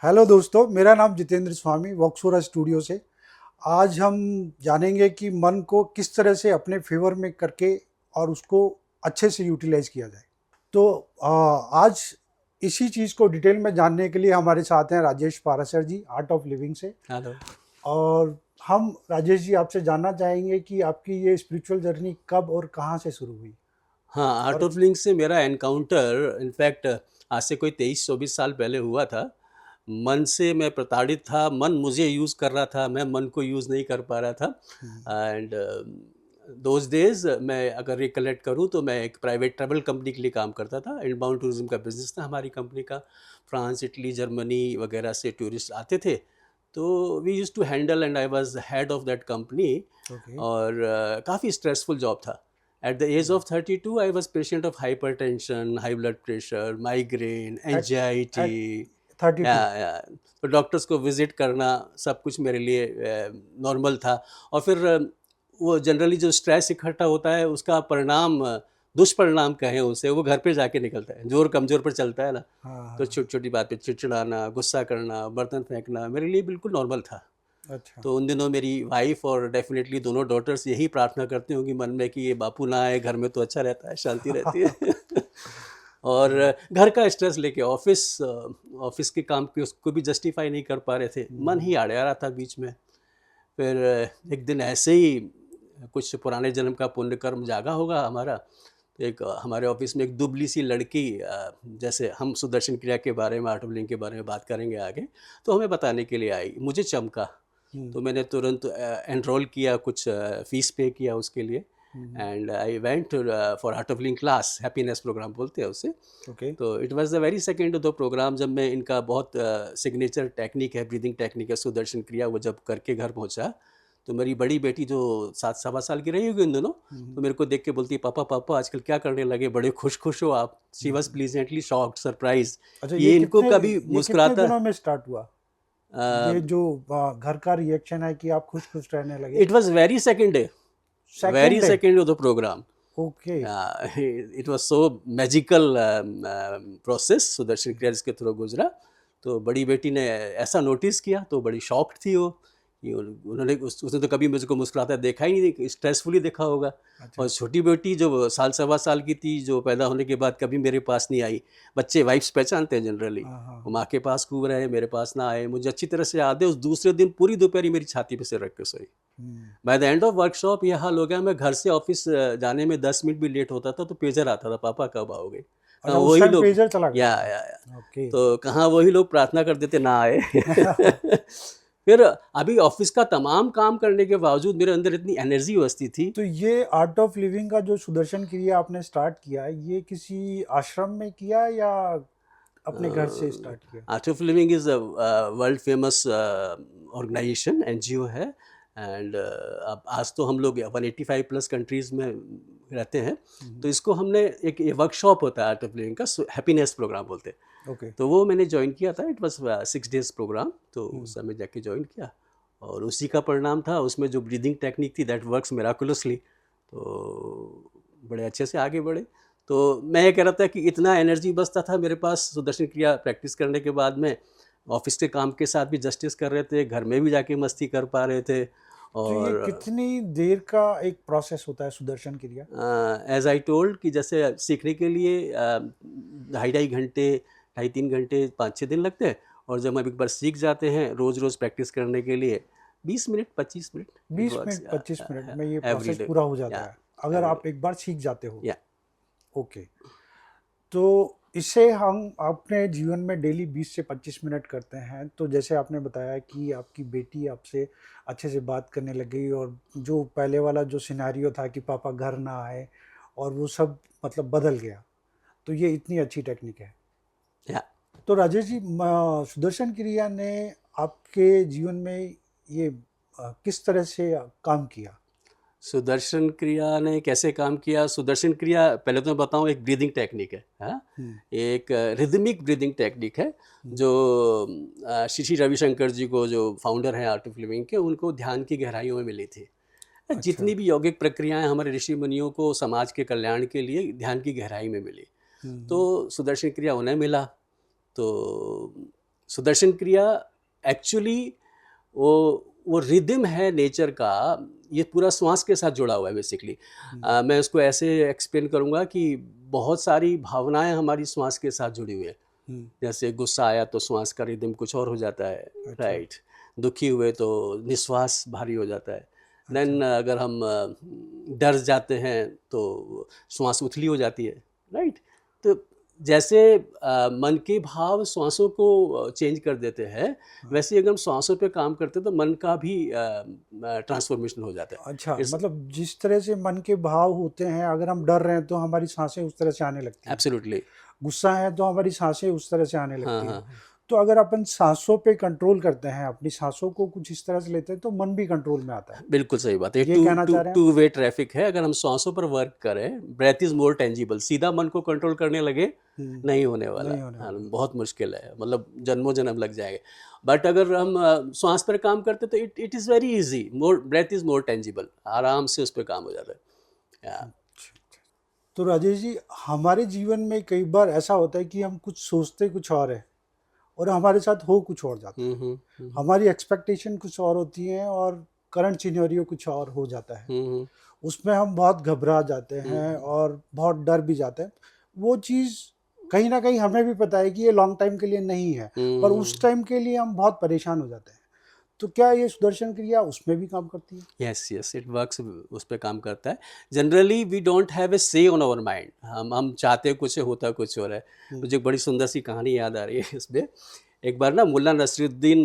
Hello दोस्तों, मेरा नाम जितेंद्र स्वामी वॉक्सोरा स्टूडियो से। आज हम जानेंगे कि मन को किस तरह से अपने फेवर में करके और उसको अच्छे से यूटिलाइज किया जाए। तो आज इसी चीज़ को डिटेल में जानने के लिए हमारे साथ हैं राजेश पाराशर जी, आर्ट ऑफ लिविंग से। हेलो। और हम राजेश जी आपसे जानना चाहेंगे कि आपकी ये स्पिरिचुअल जर्नी कब और कहाँ से शुरू हुई। हाँ, आर्ट और ऑफ लिविंग से मेरा एनकाउंटर इनफैक्ट आज से कोई 23-24 साल पहले हुआ था। मन से मैं प्रताड़ित था, मन मुझे यूज़ कर रहा था, मैं मन को यूज़ नहीं कर पा रहा था। एंड दोज़ डेज़ मैं अगर रिकलेक्ट करूँ तो मैं एक प्राइवेट ट्रैवल कंपनी के लिए काम करता था। इनबाउंड टूरिज़्म का बिज़नेस था हमारी कंपनी का। फ्रांस, इटली, जर्मनी वगैरह से टूरिस्ट आते थे। तो we used to handle and I was head of that company. Okay. और काफ़ी स्ट्रेसफुल जॉब था। At the age of 32, I was patient of hypertension, high blood pressure, migraine, at at anxiety. 32। या तो doctors को visit करना सब कुछ मेरे लिए नॉर्मल था। और फिर वो जनरली जो स्ट्रेस इकट्ठा होता है उसका परिणाम दुष्परिणाम कहें उसे, वो घर पे जाके निकलता है। जोर कमज़ोर पर चलता है ना, हाँ तो हाँ। छोटी छोटी बात पे चिड़चिड़ाना, गुस्सा करना, बर्तन फेंकना मेरे लिए बिल्कुल नॉर्मल था। अच्छा। तो उन दिनों मेरी वाइफ और डेफिनेटली दोनों डॉटर्स यही प्रार्थना करती होंगी मन में कि ये बापू ना आए घर में तो अच्छा रहता है, शांति रहती है। और घर का स्ट्रेस लेके ऑफिस के काम के उसको भी जस्टिफाई नहीं कर पा रहे थे, मन ही आड़े आ रहा था बीच में। फिर एक दिन ऐसे ही कुछ पुराने जन्म का पुण्य कर्म जागा होगा हमारा। तो एक हमारे ऑफिस में एक दुबली सी लड़की, जैसे हम सुदर्शन क्रिया के बारे में, आर्ट ऑफ लिविंग के बारे में बात करेंगे आगे, तो हमें बताने के लिए आई, मुझे चमका। हम्म। तो मैंने तुरंत एनरोल किया, कुछ फ़ीस पे किया उसके लिए। हम्म। And I went for art of living class, happiness program बोलते हैं उसे। ओके। तो it was the very second of the program जब मैं इनका बहुत सिग्नेचर टेक्निक है, ब्रीदिंग टेक्निक है, सुदर्शन क्रिया, वो जब करके घर पहुंचा, तो मेरी बड़ी बेटी जो 7 सवा साल की रही होगी उन दोनों, हम्म। तो मेरे को देख के बोलती, पापा पापा आजकल क्या करने लगे, बड़े खुश खुश हो आप। She was hmm. Pleasantly shocked, surprise. अच्छा, ये इनको कभी ये कितने मुस्कुराता, दिनों में स्टार्ट हुआ? ये जो घर का रिएक्शन है कि आप खुश खुश रहने लगे। It was very second day, second very day. Second of the program. Okay. It was so magical process, Sudarshan Kriya जिसके थ्रू गुजरा। तो बड़ी बेटी ने ऐसा नोटिस किया तो बड़ी शॉक्ड थी वो, कि उन्होंने उसने तो कभी मुझको मुस्कुराता देखा ही नहीं, स्ट्रेसफुली देखा होगा। अच्छा। और छोटी बेटी जो 1 साल 1.25 साल की थी, जो पैदा होने के बाद कभी मेरे पास नहीं आई। बच्चे वाइफ्स पहचानते हैं जनरली, हाँ हाँ वो हाँ। माँ के पास खूब रहे, मेरे पास ना आए। मुझे अच्छी तरह से याद है, उस दूसरे दिन पूरी दोपहर मेरी छाती पे सिर रख के सोई। हम्म। By the end of workshop ये हाल हो गया, मैं घर से ऑफिस जाने में 10 मिनट भी लेट होता था तो पेजर आता था, पापा कब आओगे। कहाँ अच्छा, उस वही टाइम लोग, पेजर चला गया था। या ओके। तो कहाँ वही लोग प्रार्थना कर देते ना आए। फिर अभी ऑफिस का तमाम काम करने के बावजूद मेरे अंदर इतनी एनर्जी बचती थी। तो ये आर्ट ऑफ लिविंग का जो सुदर्शन क्रिया आपने स्टार्ट किया, ये किसी आश्रम में किया या अपने घर से स्टार्ट किया? Art of Living is a world famous organisation, NGO है। एंड अब आज तो हम लोग 185 प्लस कंट्रीज़ में रहते हैं। हम्म। तो इसको हमने एक ये वर्कशॉप होता है आर्ट ऑफ लिविंग का, हैप्पीनेस प्रोग्राम बोलते हैं। ओके। तो वो मैंने ज्वाइन किया था, इट वाज 6 डेज़ प्रोग्राम। तो हम्म। उस समय जाके ज्वाइन किया, और उसी का परिणाम था, उसमें जो ब्रीदिंग टेक्निक थी दैट वर्क्स मिराकुलसली। तो बड़े अच्छे से आगे बढ़े। तो मैं ये कह रहा था कि इतना एनर्जी बचता था मेरे पास सुदर्शन क्रिया प्रैक्टिस करने के बाद में, ऑफिस के काम के साथ भी जस्टिस कर रहे थे, घर में भी जाके मस्ती कर पा रहे थे। तो ये और कितनी देर का एक प्रोसेस होता है सुदर्शन क्रिया? एज आई टोल्ड कि जैसे सीखने के लिए 2.5 घंटे, 2.5-3 घंटे, 5-6 दिन लगते हैं। और जब हम एक बार सीख जाते हैं, रोज़ रोज़ प्रैक्टिस करने के लिए 20 minute, 25 minute, it 20 minute works 25 minute में ये एवरी प्रोसेस डे। पूरा हो या जाता है अगर एवरी आप डे। एक बार सीख जाते हो। या ओके। तो इससे हम अपने जीवन में डेली 20 से 25 मिनट करते हैं। तो जैसे आपने बताया कि आपकी बेटी आपसे अच्छे से बात करने लग गई और जो पहले वाला जो सिनेरियो था कि पापा घर ना आए, और वो सब मतलब बदल गया। तो ये इतनी अच्छी टेक्निक है। या तो राजेश जी, सुदर्शन क्रिया ने आपके जीवन में ये किस तरह से काम किया? सुदर्शन क्रिया ने कैसे काम किया? सुदर्शन क्रिया पहले तो मैं बताऊं, एक ब्रीदिंग टेक्निक है, हाँ? हम्म। एक रिदमिक ब्रीदिंग टेक्निक है, हम्म। जो श्री श्री रविशंकर जी को, जो फाउंडर हैं आर्ट ऑफ लिविंग के, उनको ध्यान की गहराइयों में मिली थी। अच्छा। जितनी भी यौगिक प्रक्रियाएं हमारे ऋषि मुनियों को समाज के कल्याण के लिए ध्यान की गहराई में मिली, हम्म। तो सुदर्शन क्रिया उन्हें मिला। तो सुदर्शन क्रिया एक्चुअली वो रिदम है नेचर का, ये पूरा श्वास के साथ जुड़ा हुआ है बेसिकली। मैं उसको ऐसे एक्सप्लेन करूँगा कि बहुत सारी भावनाएं हमारी श्वास के साथ जुड़ी हुई है। जैसे गुस्सा आया तो श्वास का रिदम कुछ और हो जाता है, राइट। दुखी हुए तो निश्वास भारी हो जाता है। देन अगर हम डर जाते हैं तो श्वास उथली हो जाती है, राइट। तो जैसे मन के भाव श्वासों को चेंज कर देते हैं, वैसे अगर हम श्वासों पे काम करते हैं तो मन का भी ट्रांसफॉर्मेशन हो जाता है। अच्छा, मतलब जिस तरह से मन के भाव होते हैं, अगर हम डर रहे हैं तो हमारी सांसें उस तरह से आने लगती हैं। एब्सोल्युटली। गुस्सा है तो हमारी सांसें उस तरह से आने लगती हैं। हाँ। तो अगर अपन सांसों पे कंट्रोल करते हैं, अपनी सांसों को कुछ इस तरह से लेते हैं तो मन भी कंट्रोल में आता है। बिल्कुल सही बात है। ये कहना चाह रहे हैं? टू वे ट्रैफिक है। अगर हम सांसों पर वर्क करें, ब्रेथ इज मोर टेंजिबल। सीधा मन को कंट्रोल करने लगे नहीं होने वाला। नहीं होने हाँ, बहुत मुश्किल है, मतलब जन्मों जन्म लग जाएंगे। बट अगर हम श्वास पर काम करते तो it is very easy. More breath is more tangible, आराम से उस पर काम हो जाता है। तो राजेश जी, हमारे जीवन में कई बार ऐसा होता है कि हम कुछ सोचते कुछ और है और हमारे साथ हो कुछ और जाता है। हमारी एक्सपेक्टेशन कुछ और होती है और करंट सिनेरियो कुछ और हो जाता है। उसमें हम बहुत घबरा जाते हैं और बहुत डर भी जाते हैं। वो चीज़ कहीं ना कहीं हमें भी पता है कि ये लॉन्ग टाइम के लिए नहीं है, पर उस टाइम के लिए हम बहुत परेशान हो जाते हैं। तो क्या ये सुदर्शन क्रिया उसमें भी काम करती है? यस, इट वर्क्स, उस पर काम करता है। Generally we don't have a say on our mind. हम चाहते कुछ है, होता कुछ और है। मुझे एक बड़ी सुंदर सी कहानी याद आ रही है इसमें। एक बार ना मुल्ला नसरुद्दीन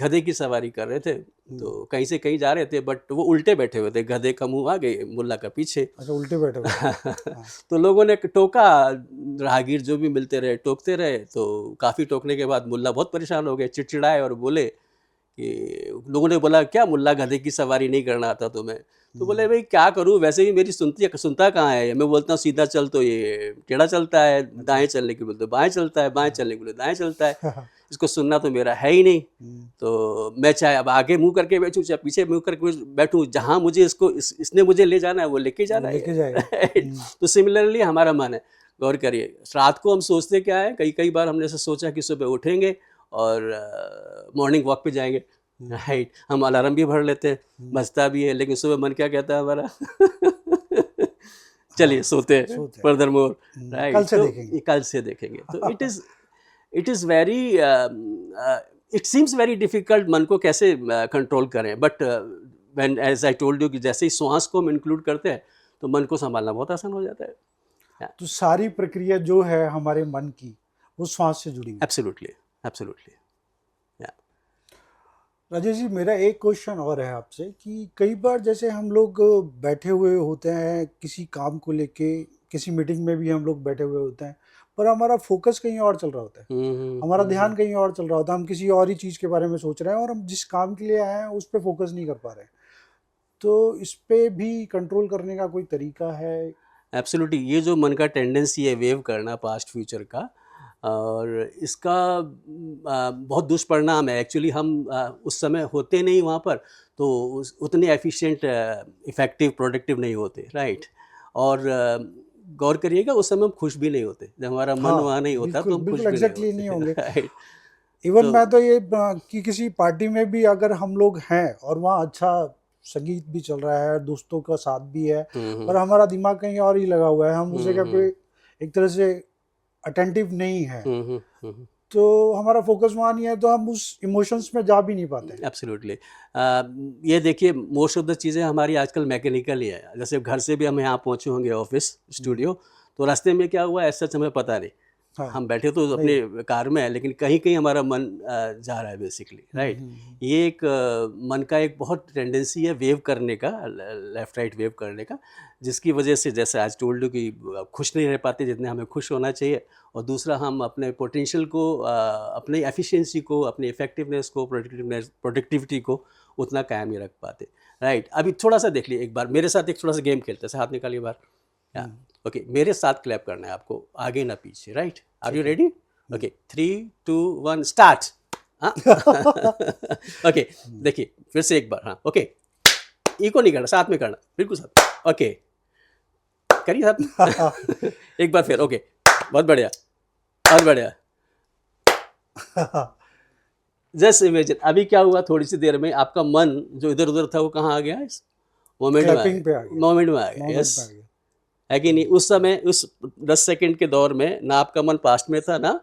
गधे की सवारी कर रहे थे, तो कहीं से कहीं जा रहे थे, बट वो उल्टे बैठे हुए थे। गधे का मुंह आगे, मुल्ला का पीछे। अच्छा, उल्टे बैठे हुए। तो लोगों ने टोका, राहगीर जो भी मिलते रहे टोकते रहे। तो काफ़ी टोकने के बाद मुल्ला बहुत परेशान हो गए, चिड़चिड़ाए और बोले कि लोगों ने बोला, क्या मुल्ला गधे की सवारी नहीं करना आता तुम्हें? तो बोले, भाई क्या करूं, वैसे भी मेरी सुनता कहाँ है। मैं बोलता हूँ सीधा चल तो ये टेढ़ा चलता है, दाएं चलने के बोलते बाएं चलता है, बाएं चलने के बोले दाएं चलता है। इसको सुनना तो मेरा है ही नहीं। तो मैं चाहे अब आगे मुंह करके बैठूं चाहे पीछे मुंह करके बैठूं, जहां मुझे इसने मुझे ले जाना है वो लेके जाना है। तो सिमिलरली हमारा मन है। गौर करिए, रात को हम सोचते क्या है, कई बार हमने ऐसा सोचा कि सुबह उठेंगे और मॉर्निंग वॉक पे जाएंगे, राइट। हम अलार्म भी भर लेते हैं, बजता भी है, लेकिन सुबह मन क्या कहता है हमारा? चलिए सोते हैं फर्दर मोर, राइट। कल से देखेंगे। तो it is very, it seems very difficult मन को कैसे कंट्रोल करें। But when as I told you कि जैसे ही श्वास को हम इंक्लूड करते हैं तो मन को संभालना बहुत आसान हो जाता है। तो सारी प्रक्रिया जो है हमारे मन की, वो श्वास से जुड़ी है। एब्सोल्युटली। राजेश जी, मेरा एक क्वेश्चन और है आपसे कि कई बार जैसे हम लोग बैठे हुए होते हैं किसी काम को लेके, किसी मीटिंग में भी हम लोग बैठे हुए होते हैं, पर हमारा फोकस कहीं और चल रहा होता है। हमारा ध्यान कहीं और चल रहा होता है। हम किसी और ही चीज़ के बारे में सोच रहे हैं और हम जिस काम के लिए आए हैं उस पर फोकस नहीं कर पा रहे हैं। तो इस पे भी कंट्रोल करने का कोई तरीका है? एब्सोल्युटली। ये जो मन का टेंडेंसी है वेव करना पास्ट फ्यूचर का, और इसका बहुत दुष्परिणाम है। एक्चुअली हम उस समय होते नहीं वहाँ पर, तो उतने एफिशिएंट, इफ़ेक्टिव, प्रोडक्टिव नहीं होते, राइट। और गौर करिएगा, उस समय हम खुश भी नहीं होते। जब हमारा मन वहाँ नहीं होता तो हम खुश भी नहीं होते, राइट। इवन मैं तो ये कि किसी पार्टी में भी अगर हम लोग हैं और वहाँ अच्छा संगीत भी चल रहा है, दोस्तों का साथ भी है, पर हमारा दिमाग कहीं और ही लगा हुआ है, हम उसे पे एक तरह से अटेंटिव नहीं है, तो हमारा फोकस वहाँ नहीं है, तो हम उस इमोशंस में जा भी नहीं पाते। एब्सोल्युटली। ये देखिए, मोस्ट ऑफ द चीज़ें हमारी आजकल मैकेनिकल ही है। जैसे घर से भी हम यहाँ पहुँचे होंगे ऑफिस स्टूडियो, तो रास्ते में क्या हुआ ऐसा हमें पता नहीं। हाँ, हम बैठे तो अपने कार में है, लेकिन कहीं कहीं हमारा मन जा रहा है बेसिकली, राइट। ये एक मन का एक बहुत टेंडेंसी है वेव करने का, लेफ्ट राइट वेव करने का, जिसकी वजह से जैसे आज टोल्ड यू कि खुश नहीं रह पाते जितने हमें खुश होना चाहिए। और दूसरा, हम अपने पोटेंशियल को, अपनी एफिशिएंसी को, अपनी इफेक्टिवनेस को, प्रोडक्टिविटी को उतना कायम नहीं रख पाते, राइट। अभी थोड़ा सा देख लीजिए, एक बार मेरे साथ एक थोड़ा सा गेम खेलते हैं। हाथ निकालिए बाहर। ओके, मेरे साथ क्लैप करना है आपको, आगे ना पीछे, right. Are you ready? Okay, 3, 2, 1 start. Okay, देखिए फिर से एक बार। हाँ, ओके, इको नहीं करना, साथ में करना, बिल्कुल साथ। ओके, करिए साथ। एक बार फिर। ओके, बहुत बढ़िया, बहुत बढ़िया। जस्ट इमेजिन अभी क्या हुआ, थोड़ी सी देर में आपका मन जो इधर उधर था वो कहाँ आ गया, इस मोमेंट में आ क्लैपिंग पे आ गया, गया, मोमेंट में आ गया। मोमेंट यस, पे आ गया। है कि नहीं? उस समय उस 10 सेकंड के दौर में ना आपका मन पास्ट में था ना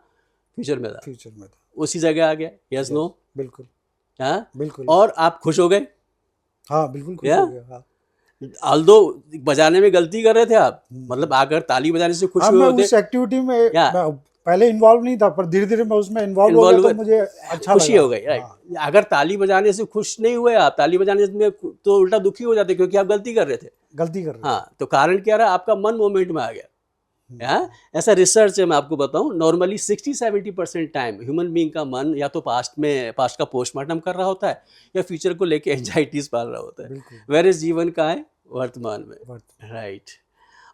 फ्यूचर में था, फ्यूचर में था। उसी जगह आ गया। Yes, no? बिल्कुल हाँ, बिल्कुल। और आप खुश हो गए। हाँ बिल्कुल खुश या हो गया। हाँ ऑल्दो बजाने में गलती कर रहे थे आप, मतलब अगर ताली बजाने से खुश हाँ, हुए मैं होते उस एक्टिविटी में या मैं पहले इन्वॉल्व नहीं था, पर धीरे धीरे मैं उसमें इन्वॉल्व हो गया इन्वॉल्व तो हुए, मुझे अच्छा खुशी लगा। हो गई, राइट। हाँ अगर ताली बजाने से खुश नहीं हुए आप, ताली बजाने में तो उल्टा दुखी हो जाते क्योंकि आप गलती कर रहे थे। गलती कर रहे थे। हाँ, तो कारण क्या रहा, आपका मन मोमेंट में आ गया। या ऐसा रिसर्च है, मैं आपको बताऊं, नॉर्मली 60-70% टाइम ह्यूमन बीइंग का मन या तो पास्ट का पोस्टमार्टम कर रहा होता है या फ्यूचर को लेके एंजाइटीज पाल रहा होता है। बिल्कुल वेर इज जीवन का है वर्तमान में, वर्त राइट।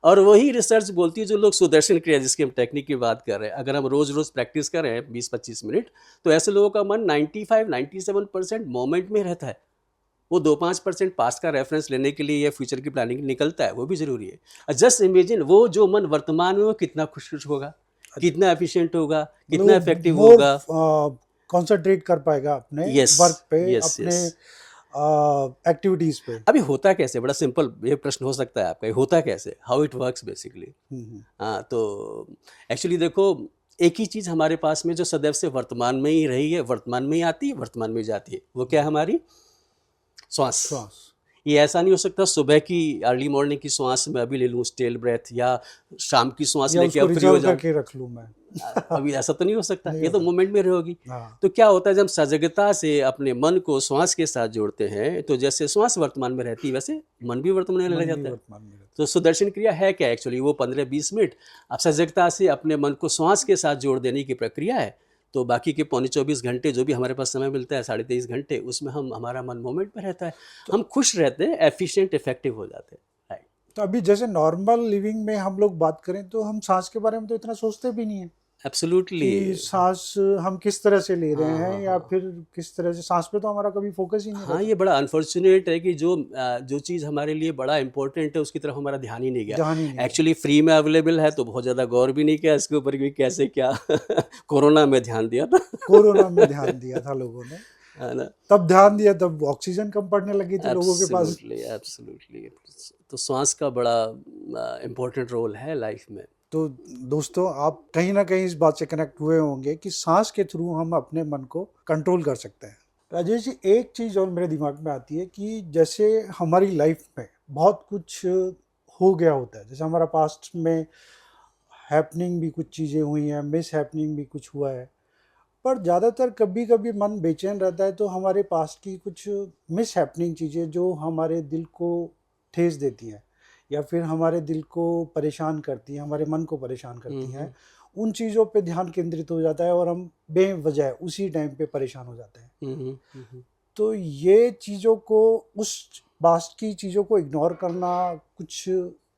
और वही रिसर्च बोलती है, जो लोग सुदर्शन क्रिया जिसकी हम टेक्निक की बात कर रहे हैं, अगर हम रोज रोज प्रैक्टिस कर रहे हैं 20-25 मिनट, तो ऐसे लोगों का मन 95-97% मोमेंट में रहता है। वो 2-5% पास्ट का रेफरेंस लेने के लिए या फ्यूचर की प्लानिंग निकलता है, वो भी जरूरी है। जस्ट इमेजिन वो जो मन वर्तमान में वो कितना खुश होगा, कितना एफिशिएंट होगा, कितना मतलब इफेक्टिव मोर होगा। कंसंट्रेट कर पाएगा अपने यस, वर्क पे, यस, अपने यस। एक्टिविटीज पे। अभी होता कैसे, बड़ा सिंपल ये प्रश्न हो सकता है आपका, ये होता कैसे, हाउ इट वर्क्स बेसिकली। हम्म, हाँ, तो एक्चुअली देखो, एक ही चीज़ हमारे पास में जो सदैव से वर्तमान में ही रही है, वर्तमान में ही आती है, वर्तमान में ही जाती है, वो क्या है, हमारी श्वास। श्वास। ये ऐसा नहीं हो सकता सुबह की अर्ली मॉर्निंग की श्वास मैं अभी ले लूँ स्टेल ब्रेथ, या शाम की श्वास या लेके उसको अब फ्री हो रिजर्व जाऊँ। करके रख लूँ मैं। अभी ऐसा तो नहीं हो सकता, नहीं ये तो होता। मोमेंट में रहोगी। हाँ तो क्या होता है, जब हम सजगता से अपने मन को श्वास के साथ जोड़ते हैं, तो जैसे श्वास वर्तमान में रहती है वैसे मन भी वर्तमान में मन रह भी जाता है। वर्तमान में रहता तो सुदर्शन क्रिया है क्या एक्चुअली, वो 15-20 मिनट आप सजगता से अपने मन को श्वास के साथ जोड़ देने की प्रक्रिया है। तो बाकी के 24 घंटे जो भी हमारे पास समय मिलता है, 23.5 घंटे, उसमें हमारा मन मोमेंट में रहता है, हम खुश रहते हैं, एफिशिएंट इफेक्टिव हो जाते हैं, राइट। तो अभी जैसे नॉर्मल लिविंग में हम लोग बात करें तो हम सांस के बारे में तो इतना सोचते भी नहीं है एब्सोल्युटली। कि सांस हम किस तरह से ले रहे हाँ, हैं, हाँ, या हाँ। फिर किस तरह से, सांस पे तो हमारा कभी फोकस ही नहीं हाँ, रहता। ये बड़ा अनफॉर्चुनेट है कि जो चीज़ हमारे लिए बड़ा इंपॉर्टेंट है उसकी तरफ हमारा ध्यान ही नहीं गया। ध्यान ही नहीं एक्चुअली फ्री में अवेलेबल है तो बहुत ज़्यादा गौर भी नहीं किया इसके ऊपर कि कैसे क्या कोरोना में ध्यान दिया था। कोरोना में ध्यान दिया था लोगों ने, है ना? तब ध्यान दिया, तब ऑक्सीजन कम पड़ने लगी थी लोगों के पास। Absolutely, absolutely. तो श्वास का बड़ा इम्पोर्टेंट रोल है लाइफ में। तो दोस्तों, आप कहीं ना कहीं इस बात से कनेक्ट हुए होंगे कि सांस के थ्रू हम अपने मन को कंट्रोल कर सकते हैं। राजेश जी, एक चीज़ और मेरे दिमाग में आती है कि जैसे हमारी लाइफ में बहुत कुछ हो गया होता है, जैसे हमारा पास्ट में हैपनिंग भी कुछ चीज़ें हुई हैं, मिस हैपनिंग भी कुछ हुआ है, पर ज़्यादातर कभी कभी मन बेचैन रहता है तो हमारे पास की कुछ मिस हैपनिंग चीज़ें जो हमारे दिल को ठेस देती हैं या फिर हमारे दिल को परेशान करती हैं, हमारे मन को परेशान करती हैं, उन चीज़ों पे ध्यान केंद्रित हो जाता है और हम बेवजह उसी टाइम पे परेशान हो जाते हैं। तो ये चीज़ों को, उस पास्ट की चीज़ों को इग्नोर करना, कुछ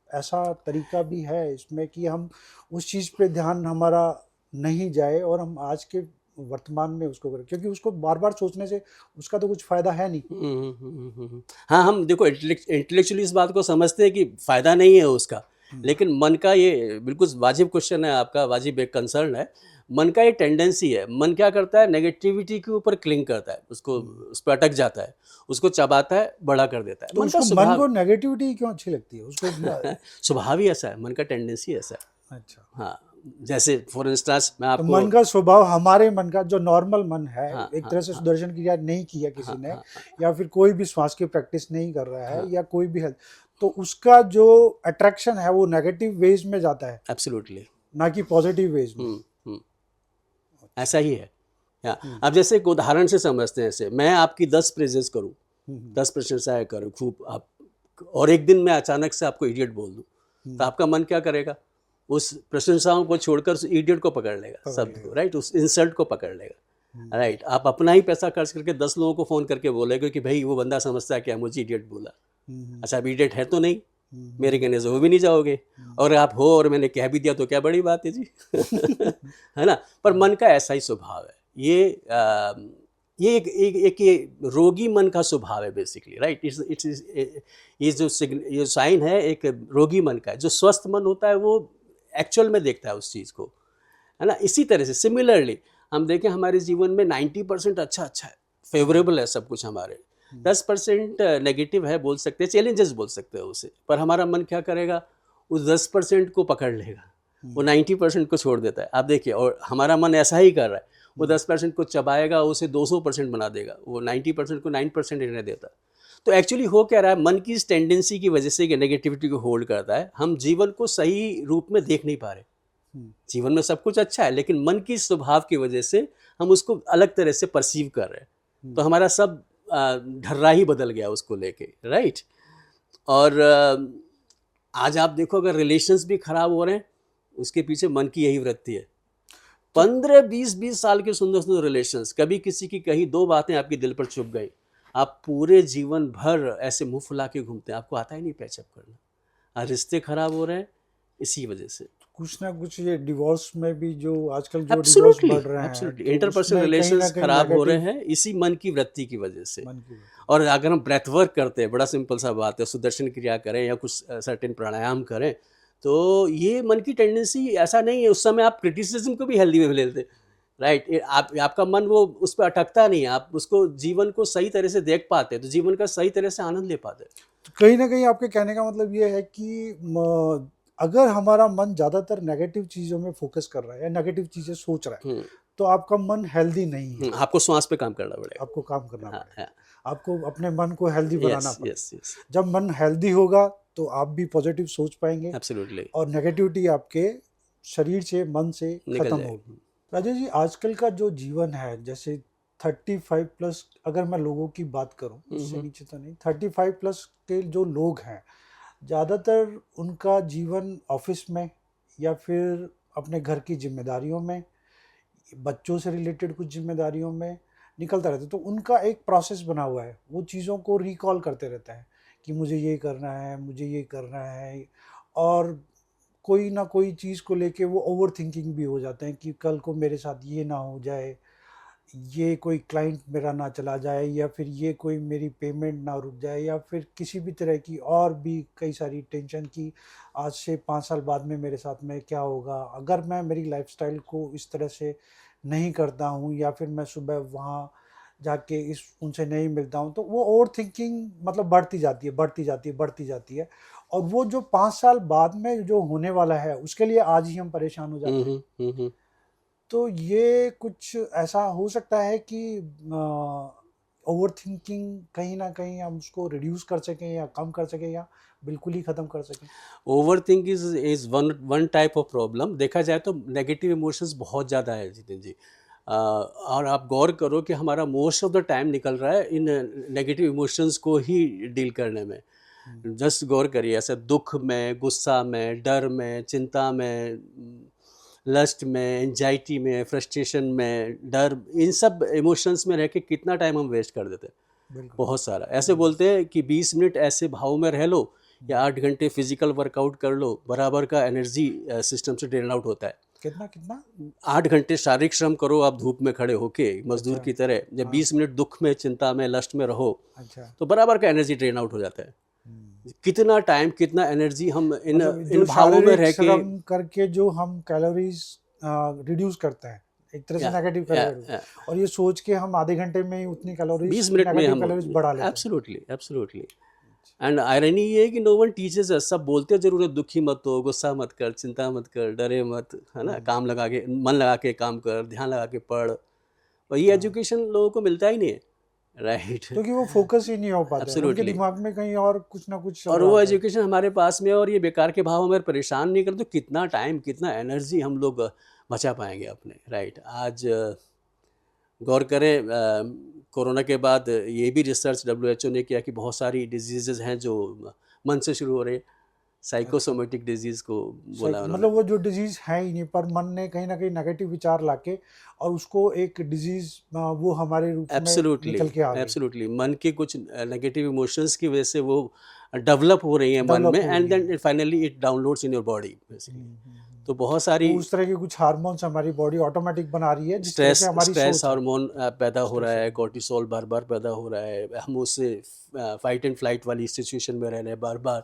ऐसा तरीका भी है इसमें कि हम उस चीज़ पे ध्यान हमारा नहीं जाए और हम आज के वर्तमान में उसको करें, क्योंकि उसको बार बार सोचने से उसका तो कुछ फायदा है नहीं। हाँ, हम देखो इंटेलेक्चुअली इस बात को समझते हैं कि फ़ायदा नहीं है उसका, लेकिन मन का ये बिल्कुल वाजिब क्वेश्चन है आपका, वाजिब एक कंसर्न है। मन का ये टेंडेंसी है, मन क्या करता है, नेगेटिविटी के ऊपर क्लिंग करता है, उसको उस पर अटक जाता है, उसको चबाता है, बड़ा कर देता है। तो मन का उसको, मन को स्वभाव नेगेटिविटी क्यों अच्छी लगती है उसको? स्वभाव ही ऐसा है, मन का टेंडेंसी ऐसा है। अच्छा, हाँ, जैसे फॉर इंस्टेंस मैं तो आपको मन का स्वभाव, हमारे मन का जो नॉर्मल मन है, हाँ, एक हाँ, तरह से हाँ, सुदर्शन क्रिया नहीं किया किसी हाँ, ने, हाँ, या फिर कोई भी श्वास की प्रैक्टिस नहीं कर रहा है, हाँ, या कोई भी हेल्थ, तो उसका जो अट्रैक्शन है वो नेगेटिव वेज में जाता है, एब्सोल्युटली। ना कि पॉजिटिव वेज में। ऐसा ही है। अब जैसे एक उदाहरण से समझते हैं, ऐसे मैं आपकी 10 प्रेजेस करूं, 10 प्रशंसाएं करूं खूब आप, और एक दिन मैं अचानक से आपको इडियट बोल दूं, तो आपका मन क्या करेगा, उस प्रशंसाओं को छोड़कर उस इडियट को पकड़ लेगा, शब्द को, राइट, उस इंसल्ट को पकड़ लेगा, राइट। आप अपना ही पैसा खर्च करके 10 लोगों को फ़ोन करके बोलेगे कि भाई वो बंदा समझता है क्या मुझे इडियट बोला। अच्छा, अब इडियट है तो नहीं, मेरे कहने से वो भी नहीं जाओगे, और आप हो और मैंने कह भी दिया तो क्या बड़ी बात है जी। है ना? पर मन का ऐसा ही स्वभाव है, ये एक ये रोगी मन का स्वभाव है बेसिकली, राइट। ये साइन है एक रोगी मन का है। जो स्वस्थ मन होता है वो एक्चुअल में देखता है उस चीज़ को, है ना। इसी तरह से सिमिलरली हम देखें हमारे जीवन में 90% अच्छा अच्छा है, फेवरेबल है सब कुछ हमारे, 10% नेगेटिव है, बोल सकते हैं चैलेंजेस बोल सकते हैं उसे, पर हमारा मन क्या करेगा, उस 10% को पकड़ लेगा, वो 90% को छोड़ देता है। आप देखिए, और हमारा मन ऐसा ही कर रहा है, वो 10% को चबाएगा, उसे 200% बना देगा, वो 90% को 9% रहने देता। तो एक्चुअली हो क्या रहा है, मन की इस टेंडेंसी की वजह से कि नेगेटिविटी को होल्ड करता है, हम जीवन को सही रूप में देख नहीं पा रहे। जीवन में सब कुछ अच्छा है, लेकिन मन की स्वभाव की वजह से हम उसको अलग तरह से परसीव कर रहे हैं, तो हमारा सब ढर्रा ही बदल गया उसको लेके, राइट। और आज आप देखो, अगर रिलेशंस भी खराब हो रहे हैं, उसके पीछे मन की यही वृत्ति है। 15-20 साल के सुंदर सुंदर रिलेशंस, कभी किसी की कही 2 बातें आपके दिल पर चुभ गई, आप पूरे जीवन भर ऐसे मुंह फुला के घूमते हैं, आपको आता ही नहीं पैचअप करना। आज रिश्ते खराब हो रहे हैं इसी वजह से। कुछ ना कुछ ये डिवोर्स में भी जो आजकल जो डिवोर्स एब्सोल्युटली, बढ़ रहे हैं, एब्सोल्युटली, तो इंटरपर्सनल उसमें कहीं ना रिलेशंस कहीं खराब हो रहे नेगेटिव हैं इसी मन की वृत्ति की वजह से। मन की वजह। और अगर हम ब्रेथ वर्क करते हैं, बड़ा सिंपल सा बात है, सुदर्शन क्रिया करें या कुछ सर्टेन प्राणायाम करें, तो ये मन की टेंडेंसी, ऐसा नहीं है उस समय आप क्रिटिसिज्म को भी हेल्दी में ले लेते, राइट। आपका मन वो उस पर अटकता नहीं है, आप उसको जीवन को सही तरह से देख पाते हैं, तो जीवन का सही तरह से आनंद ले पाते हैं। तो कहीं ना कहीं आपके कहने का मतलब ये है कि अगर हमारा मन ज़्यादातर नेगेटिव चीज़ों में फोकस कर रहा है या नेगेटिव चीज़ें सोच रहा है, तो आपका मन हेल्दी नहीं है। आपको श्वास पे काम करना पड़ेगा, आपको काम करना हाँ, पड़ेगा, हाँ। आपको अपने मन को हेल्दी बनाना यस पड़ेगा। यस यस, जब मन हेल्दी होगा तो आप भी पॉजिटिव सोच पाएंगे एब्सोल्युटली, और नेगेटिविटी आपके शरीर से, मन से निकल खत्म जाएगी। होगी। राजेश जी, आजकल का जो जीवन है, जैसे 35 प्लस, अगर मैं लोगों की बात करूं, इससे नीचे तो नहीं, 35 प्लस के जो लोग हैं, ज़्यादातर उनका जीवन ऑफिस में या फिर अपने घर की जिम्मेदारियों में, बच्चों से रिलेटेड कुछ जिम्मेदारियों में निकलता रहता है। तो उनका एक प्रोसेस बना हुआ है, वो चीज़ों को रिकॉल करते रहते हैं कि मुझे ये करना है, मुझे ये करना है, और कोई ना कोई चीज़ को लेके वो ओवर थिंकिंग भी हो जाते हैं कि कल को मेरे साथ ये ना हो जाए, ये कोई क्लाइंट मेरा ना चला जाए, या फिर ये कोई मेरी पेमेंट ना रुक जाए, या फिर किसी भी तरह की और भी कई सारी टेंशन की आज से 5 साल बाद में मेरे साथ में क्या होगा अगर मैं मेरी लाइफस्टाइल को इस तरह से नहीं करता हूँ, या फिर मैं सुबह वहाँ जाके इस उनसे नहीं मिलता हूँ। तो वो ओवर थिंकिंग मतलब बढ़ती जाती है, बढ़ती जाती है, बढ़ती जाती है, और वो जो 5 साल बाद में जो होने वाला है उसके लिए आज ही हम परेशान हो जाते हैं। तो ये कुछ ऐसा हो सकता है कि ओवर थिंकिंग कहीं ना कहीं हम उसको रिड्यूस कर सकें या कम कर सकें या बिल्कुल ही ख़त्म कर सकें। Over think is one type of problem. देखा जाए तो नेगेटिव इमोशंस बहुत ज़्यादा है जितेंद्र जी, और आप गौर करो कि हमारा मोस्ट ऑफ द टाइम निकल रहा है इन नेगेटिव इमोशंस को ही डील करने में। जस्ट गौर करिए, ऐसे दुख में, गुस्सा में, डर में, चिंता में, लस्ट में, एंजाइटी में, फ्रस्ट्रेशन में, डर, इन सब इमोशंस में रह के कितना टाइम हम वेस्ट कर देते हैं। बहुत सारा। ऐसे बोलते हैं कि 20 मिनट ऐसे भाव में रह लो या 8 घंटे फिजिकल वर्कआउट कर लो, बराबर का एनर्जी सिस्टम से ड्रेन आउट होता है। कितना कितना 8 घंटे शारीरिक श्रम करो आप धूप में खड़े होके मजदूर की तरह, जब 20 मिनट दुख में, चिंता में, लस्ट में रहो, तो बराबर का एनर्जी ड्रेन आउट हो जाता है। कितना टाइम, कितना एनर्जी हम इन भावों में रह के करके जो हम कैलोरीज रिड्यूस करते हैं, एक तरह से नेगेटिव कैलोरीज, और ये सोच के हम आधे घंटे में ही उतनी कैलोरीज, 20 मिनट में हम कैलोरीज बढ़ा लेते हैं। Absolutely, absolutely. एंड आयरनी ये है कि नो वन टीचेस अस। सब बोलते जरूर है, दुखी मत हो, गुस्सा मत कर, चिंता मत कर, डरे मत, है ना, काम लगा के, मन लगा के काम कर, ध्यान लगा के पढ़, और ये एजुकेशन लोगों को मिलता ही नहीं है, राइट। क्योंकि वो फोकस ही नहीं हो पाता, उनके दिमाग में कहीं और कुछ ना कुछ, और वो एजुकेशन हमारे पास में, और ये बेकार के भाव हमें परेशान नहीं करते, तो कितना टाइम, कितना एनर्जी हम लोग बचा पाएंगे अपने, राइट। आज गौर करें, कोरोना के बाद ये भी रिसर्च WHO ने किया कि बहुत सारी डिजीज़ हैं जो मन से शुरू हो रहे हैं, साइकोसोमेटिक डिजीज़ को बोला उन्होंने। मतलब वो जो डिजीज़ है ही नहीं, पर मन ने कहीं ना कहीं नेगेटिव विचार लाके और उसको एक डिजीज़ वो हमारे रूप में निकल के आ गई। एब्सोल्युटली, मन के कुछ नेगेटिव इमोशंस की वजह से वो डेवलप हो रही हैं मन में, and then finally it downloads in your body basically. तो बहुत सारी उस तरह के कुछ हार्मोन्स हमारी बॉडी ऑटोमेटिक बना रही है, जिस तरह से हमारी स्ट्रेस हार्मोन पैदा हो रहा है, कॉर्टिसोल बार बार पैदा हो रहा है, हम उससे फाइट एंड फ्लाइट वाली सिचुएशन में रह रहे हैं बार बार।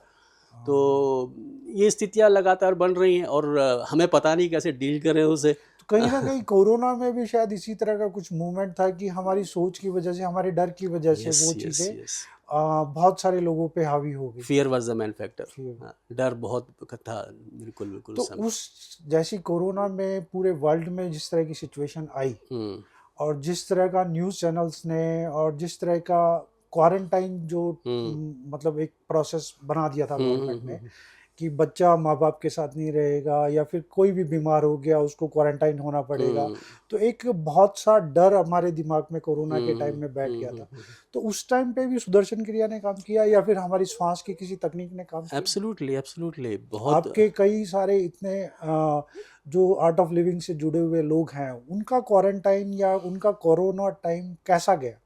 तो ये स्थितियाँ लगातार बन रही हैं और हमें पता नहीं कैसे डील करें उसे। कहीं ना कहीं कोरोना में भी शायद इसी तरह का कुछ मूवमेंट था कि हमारी सोच की वजह से, हमारे डर की वजह से यस वो यस चीज़ें यस, बहुत सारे लोगों पे हावी हो गई। Fear was the man factor. फिर हाँ, डर बहुत था, बिल्कुल बिल्कुल तो समय। उस जैसी कोरोना में पूरे वर्ल्ड में जिस तरह की सिचुएशन आई, हम्म और जिस तरह का न्यूज़ चैनल्स ने और जिस तरह का क्वारंटाइन जो हम्म मतलब एक प्रोसेस बना दिया था गवर्नमेंट ने हम्म। कि बच्चा माँ बाप के साथ नहीं रहेगा या फिर कोई भी बीमार हो गया उसको क्वारंटाइन होना पड़ेगा। हम्म तो एक बहुत सा डर हमारे दिमाग में कोरोना के टाइम में बैठ गया था। हम्म। तो उस टाइम पे भी सुदर्शन क्रिया ने काम किया या फिर हमारी श्वास की किसी तकनीक ने काम किया? एब्सोल्युटली एब्सोल्युटली, बहुत। आपके कई सारे इतने जो आर्ट ऑफ लिविंग से जुड़े हुए लोग हैं, उनका क्वारंटाइन या उनका कोरोना टाइम कैसा गया?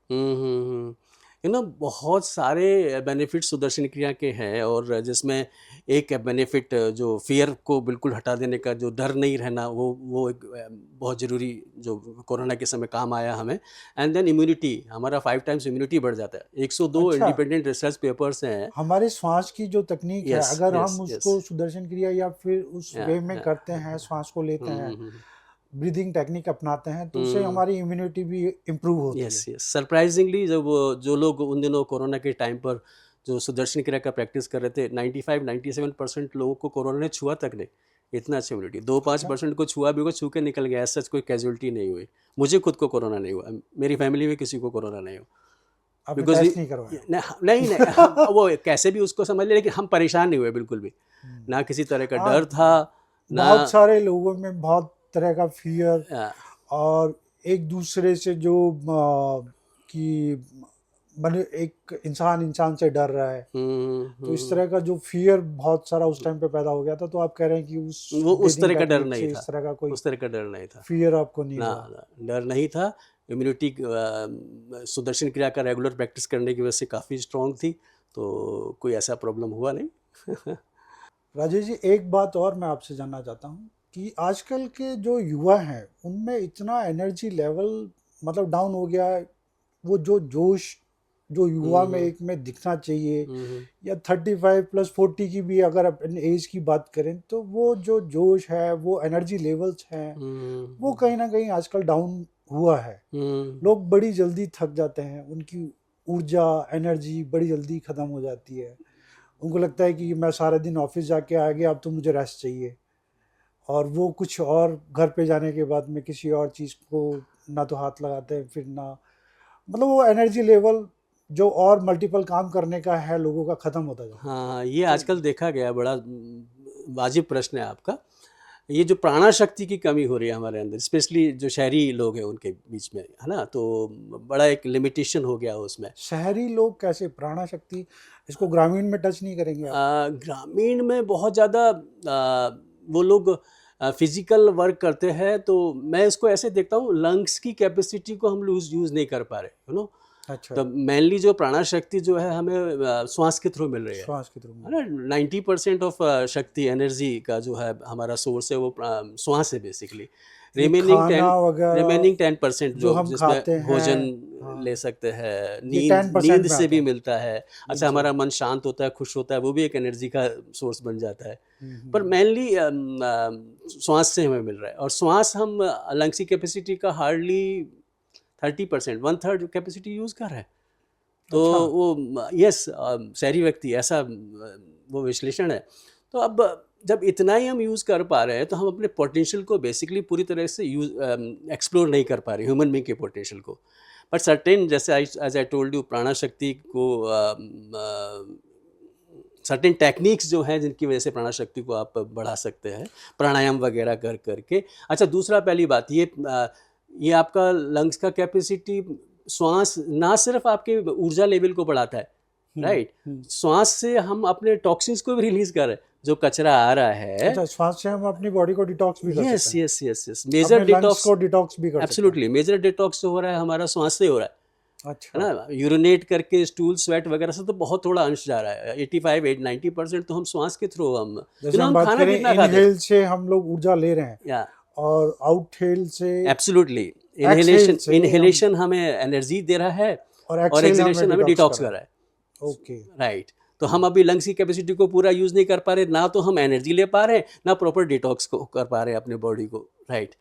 बहुत सारे बेनिफिट सुदर्शन क्रिया के हैं, और जिसमें एक बेनिफिट जो फियर को बिल्कुल हटा देने का, जो डर नहीं रहना, वो एक बहुत ज़रूरी, जो कोरोना के समय काम आया हमें। एंड देन इम्यूनिटी, हमारा 5 टाइम्स इम्यूनिटी बढ़ जाता है। 102 अच्छा, इंडिपेंडेंट रिसर्च पेपर्स हैं। हमारे श्वास की जो तकनीक है, यस अगर यस हम यस। उसको सुदर्शन क्रिया या फिर उस या वे में या करते हैं, श्वास को लेते हैं, हम्म ब्रीदिंग टेक्निक अपनाते हैं, तो उससे हम्म हमारी इम्यूनिटी भी इम्प्रूव होती यस है। यस, सरप्राइजिंगली जब जो लोग उन दिनों कोरोना के टाइम पर जो सुदर्शन क्रिया का प्रैक्टिस कर रहे थे, 95-97% लोगों को कोरोना ने छुआ तक नहीं। इतना अच्छा इम्यूनिटी, 2-5% को छुआ भी होगा, छू के निकल गया, सच कोई कैजुअलिटी नहीं हुई। मुझे खुद को कोरोना नहीं हुआ, मेरी फैमिली में किसी को कोरोना नहीं हुआ। आपने बिकॉज टेस्ट नहीं करवाया? नहीं नहीं, हम वो कैसे भी उसको समझ ले, लेकिन हम परेशान नहीं हुए बिल्कुल भी। हम्म। ना किसी तरह का हाँ, डर था, ना बहुत सारे लोगों में बहुत तरह का फियर, आ, और एक दूसरे से जो कि माने एक इंसान इंसान से डर रहा है, तो इस तरह का जो फियर बहुत सारा उस टाइम पे पैदा हो गया था। तो आप कह रहे हैं कि उस वो उस ब्रीदिंग तरह का डर टेक्निक नहीं से था, इस तरह का कोई उस तरह का डर नहीं था। फियर आपको नहीं ना हुआ? ना, डर नहीं था। इम्यूनिटी सुदर्शन क्रिया का रेगुलर प्रैक्टिस करने की वजह से काफ़ी स्ट्रांग थी, तो कोई ऐसा प्रॉब्लम हुआ नहीं। राजेश जी, एक बात और मैं आपसे जानना चाहता हूँ कि आजकल के जो युवा हैं उनमें इतना एनर्जी लेवल मतलब डाउन हो गया है। वो जो जोश जो युवा में हम्म एक में दिखना चाहिए, हम्म या 35+40 की भी अगर अपन एज की बात करें, तो वो जो जोश है, वो एनर्जी लेवल्स हैं, वो हम्म कहीं ना कहीं आजकल डाउन हुआ है। हम्म लोग बड़ी जल्दी थक जाते हैं, उनकी ऊर्जा एनर्जी बड़ी जल्दी ख़त्म हो जाती है। उनको लगता है कि मैं सारा दिन ऑफिस जाके आ गया, अब तो मुझे रेस्ट चाहिए। और वो कुछ और घर पे जाने के बाद में किसी और चीज़ को ना तो हाथ लगाते हैं, फिर ना मतलब वो एनर्जी लेवल जो और मल्टीपल काम करने का है लोगों का, ख़त्म होता जाता है। हाँ, ये तो आजकल देखा गया, बड़ा वाजिब प्रश्न है आपका। ये जो प्राणा शक्ति की कमी हो रही है हमारे अंदर, स्पेशली जो शहरी लोग हैं उनके बीच में, है ना, तो बड़ा एक लिमिटेशन हो गया उसमें। शहरी लोग कैसे प्राणा शक्ति, इसको ग्रामीण में टच नहीं करेंगे आप? ग्रामीण में बहुत ज़्यादा वो लोग फिजिकल वर्क करते हैं, तो मैं इसको ऐसे देखता हूँ, लंग्स की कैपेसिटी को हम यूज़ नहीं कर पा रहे, अच्छा, तो मेनली जो प्राणा शक्ति जो है हमें श्वास के थ्रू मिल रही श्वास के थ्रू है में। ना। 90% ऑफ शक्ति एनर्जी का जो है हमारा सोर्स है, वो श्वास है बेसिकली। ये रिमेनिंग खाना 10 वगैरह रिमेनिंग 10% जो जो हम जिसमें खाते हैं, भोजन ले हाँ, सकते हैं, ये नींद 10% नींद में से आता भी है। मिलता है। अच्छा, नींद से। हमारा मन शांत होता है, खुश होता है, वो भी एक एनर्जी का सोर्स बन जाता है। पर हम्म। मेनली श्वास से हमें मिल रहा है, और श्वास हम लंग्स की कैपेसिटी का हार्डली 30%, 1/3 कैपेसिटी यूज़ कर रहे हैं। तो अच्छा। वो यस, शहरी व्यक्ति ऐसा वो विश्लेषण है। तो अब जब इतना ही हम यूज़ कर पा रहे हैं, तो हम अपने पोटेंशियल को बेसिकली पूरी तरह से एक्सप्लोर नहीं कर पा रहे, ह्यूमन बीइंग के पोटेंशियल को। बट सर्टेन, जैसे एज आई टोल्ड यू, प्राणा शक्ति को सर्टेन टेक्निक्स जो हैं जिनकी वजह से प्राणा शक्ति को आप बढ़ा सकते हैं, प्राणायाम वगैरह कर करके। अच्छा, दूसरा, पहली बात ये आपका लंग्स का कैपेसिटी, श्वास ना सिर्फ आपके ऊर्जा लेवल को बढ़ाता है, राइट, हम्म। श्वास से हम अपने टॉक्सिन्स को भी रिलीज कर रहे हैं, जो कचरा आ रहा है। अच्छा, श्वास से हम अपनी बॉडी को डिटॉक्स भी कर यस सकते हैं, यस यस यस, मेजर अपने लंग्स डिटॉक्स। को डिटॉक्स भी कर सकते हैं। एब्सोल्युटली, मेजर डिटॉक्स जो हो रहा है हमारा श्वास से हो रहा है अच्छा। ना। यूरिनेट करके, स्टूल, स्वेट वगैरह से तो बहुत थोड़ा अंश जा रहा है, 85-90% तो हम श्वास के थ्रू, जैसे हम हम बात खाना करें, कितना खाते हैं। इनहेल से हम लोग ऊर्जा ले रहे हैं, या और आउटहेल से, एब्सोल्युटली, एक्सहेल इनहेलेशन से हम, इनहेलेशन हमें एनर्जी दे रहा है, और और एक्सहेल हमें एक्सहेलेशन हमें डिटॉक्स डिटॉक्स कर कर रहा रहा है, है। ओके। राइट। तो हम अभी लंग्स की कैपेसिटी को पूरा यूज़ नहीं कर पा रहे, ना तो हम एनर्जी ले पा रहे हैं, ना प्रॉपर डिटॉक्स को कर पा रहे हैं अपने बॉडी को, राइट।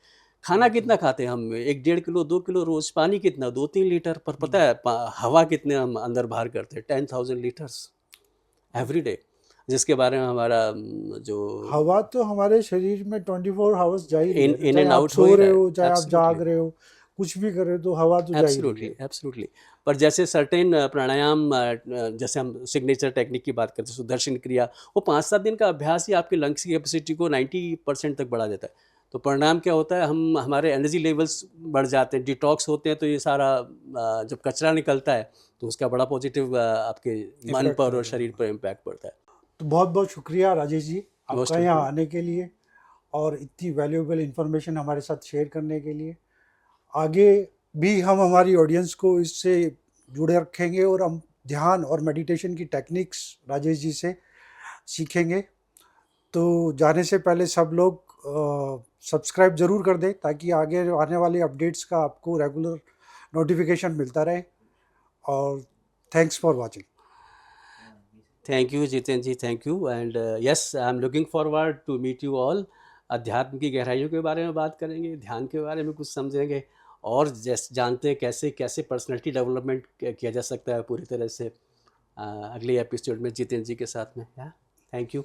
खाना कितना खाते हैं हम, 1 डेढ़ किलो 2 किलो रोज, पानी कितना 2-3 लीटर, पर पता है हवा कितने हम अंदर बाहर करते हैं, 10,000 लीटर्स एवरी डे, जिसके बारे में हमारा जो हवा तो हमारे शरीर में 24 आवर्स जा ही रही इन है, इन चाहे एंड आप आउट हो सो ही रहे रहा है। हो, चाहे आप एब्सोल्युटली, जाग रहे हो, कुछ भी कर रहे हो, तो हवा तो जा ही रही एब्सोल्युटली, है। एब्सोल्युटली। पर जैसे सर्टेन प्राणायाम, जैसे हम सिग्नेचर टेक्निक की बात करते हैं, सुदर्शन क्रिया, वो 5-7 दिन का अभ्यास ही आपके लंग्स की कैपेसिटी को 90% तक बढ़ा देता है। तो परिणाम क्या होता है, हम हमारे एनर्जी लेवल्स बढ़ जाते हैं, डिटॉक्स होते हैं, तो ये सारा जब कचरा निकलता है तो उसका बड़ा पॉजिटिव आपके मन इफेक्ट पर और आएगा, शरीर हाँ। पर इम्पैक्ट पड़ता है। तो बहुत बहुत शुक्रिया राजेश जी, मोस्ट आपका यहाँ वेलकम। आने के लिए और इतनी वैल्यूएबल इंफॉर्मेशन हमारे साथ शेयर करने के लिए। आगे भी हम हमारी ऑडियंस को इससे जुड़े रखेंगे और हम ध्यान और मेडिटेशन की टेक्निक्स राजेश जी से सीखेंगे। तो जाने से पहले सब लोग सब्सक्राइब ज़रूर कर दें, ताकि आगे आने वाले अपडेट्स का आपको रेगुलर नोटिफिकेशन मिलता रहे। और thanks for watching. Thank you Jitendra ji, thank you, and yes, I am looking forward to meet you all. अध्यात्म की गहराइयों के बारे में बात करेंगे, ध्यान के बारे में कुछ समझेंगे, और जैसे जानते हैं कैसे कैसे पर्सनैलिटी डेवलपमेंट किया जा सकता है पूरी तरह से, अगले एपिसोड में जितेंद्र जी के साथ में। Thank you.